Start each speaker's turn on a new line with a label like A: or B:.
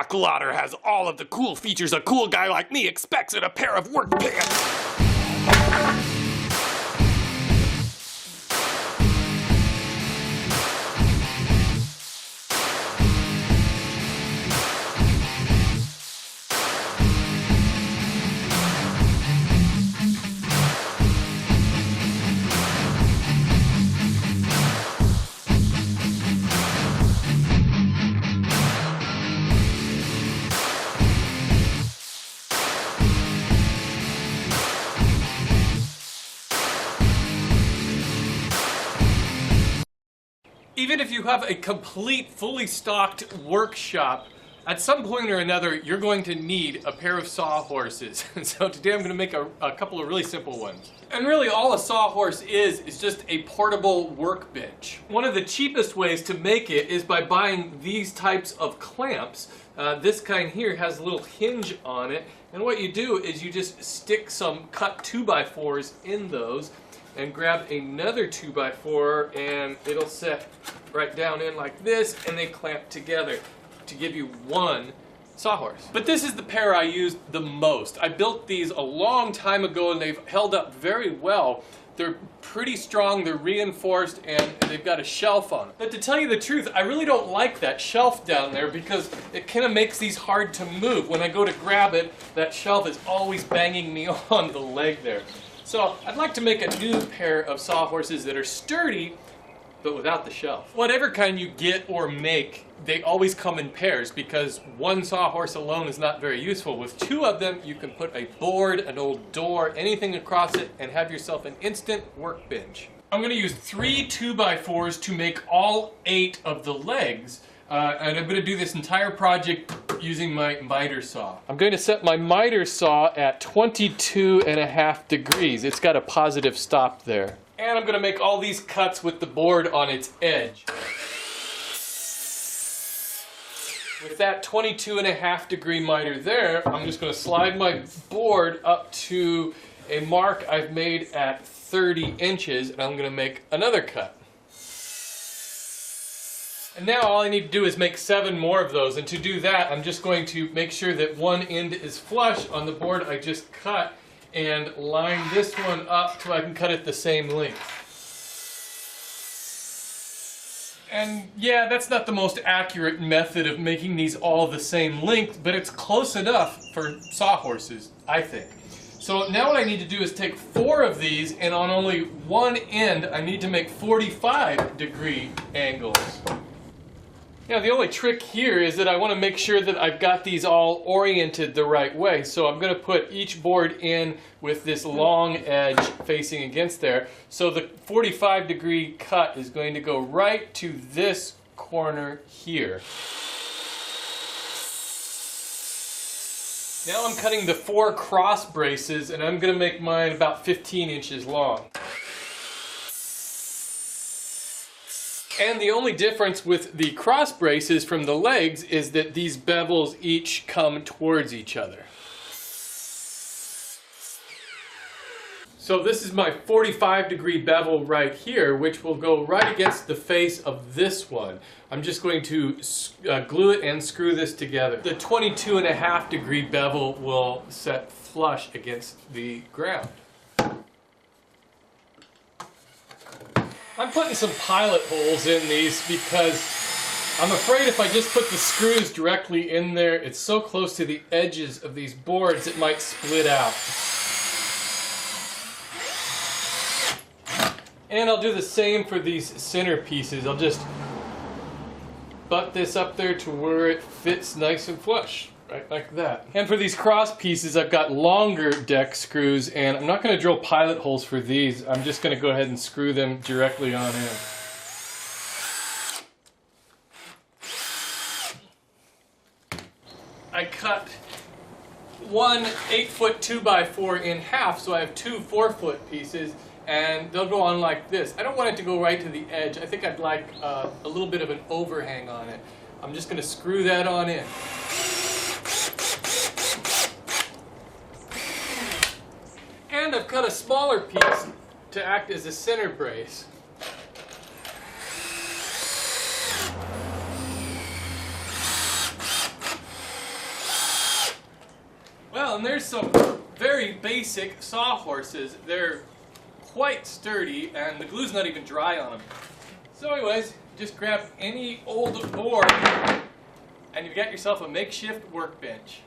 A: buckle otter has all of the cool features a cool guy like me expects in a pair of work pants. Even if you have a complete, fully stocked workshop, at some point or another, you're going to need a pair of sawhorses. So today I'm going to make a couple of really simple ones. And really all a sawhorse is just a portable workbench. One of the cheapest ways to make it is by buying these types of clamps. This kind here has a little hinge on it, and what you do is you just stick some cut 2x4s in those and grab another 2x4 and it'll set right down in like this, and they clamp together to give you one sawhorse. But this is the pair I used the most. I built these a long time ago and they've held up very well. They're pretty strong, they're reinforced, and they've got a shelf on them. But to tell you the truth, I really don't like that shelf down there because it kind of makes these hard to move. When I go to grab it, that shelf is always banging me on the leg there. So I'd like to make a new pair of sawhorses that are sturdy, but without the shelf. Whatever kind you get or make, they always come in pairs because one sawhorse alone is not very useful. With two of them, you can put a board, an old door, anything across it, and have yourself an instant workbench. I'm going to use 3 2x4s to make all 8 of the legs. And I'm going to do this entire project using my miter saw. I'm going to set my miter saw at 22.5 degrees. It's got a positive stop there. And I'm going to make all these cuts with the board on its edge. With that 22.5 degree miter there, I'm just going to slide my board up to a mark I've made at 30 inches, and I'm going to make another cut. And now all I need to do is make 7 more of those, and to do that I'm just going to make sure that one end is flush on the board I just cut and line this one up so I can cut it the same length. And yeah, that's not the most accurate method of making these all the same length, but it's close enough for sawhorses, I think. So now what I need to do is take 4 of these, and on only one end I need to make 45 degree angles. Now the only trick here is that I want to make sure that I've got these all oriented the right way. So I'm going to put each board in with this long edge facing against there. So the 45 degree cut is going to go right to this corner here. Now I'm cutting the 4 cross braces, and I'm going to make mine about 15 inches long. And the only difference with the cross braces from the legs is that these bevels each come towards each other. So this is my 45 degree bevel right here, which will go right against the face of this one. I'm just going to glue it and screw this together. The 22.5 degree bevel will set flush against the ground. I'm putting some pilot holes in these because I'm afraid if I just put the screws directly in there, it's so close to the edges of these boards it might split out. And I'll do the same for these center pieces. I'll just butt this up there to where it fits nice and flush. Right like that. And for these cross pieces, I've got longer deck screws, and I'm not going to drill pilot holes for these. I'm just going to go ahead and screw them directly on in. I cut one 8-foot 2x4 in half, so I have 2 4-foot pieces, and they'll go on like this. I don't want it to go right to the edge. I think I'd like a little bit of an overhang on it. I'm just going to screw that on in. And I've cut a smaller piece to act as a center brace. and there's some very basic sawhorses. They're quite sturdy, and the glue's not even dry on them. So anyways, just grab any old board, and you've got yourself a makeshift workbench.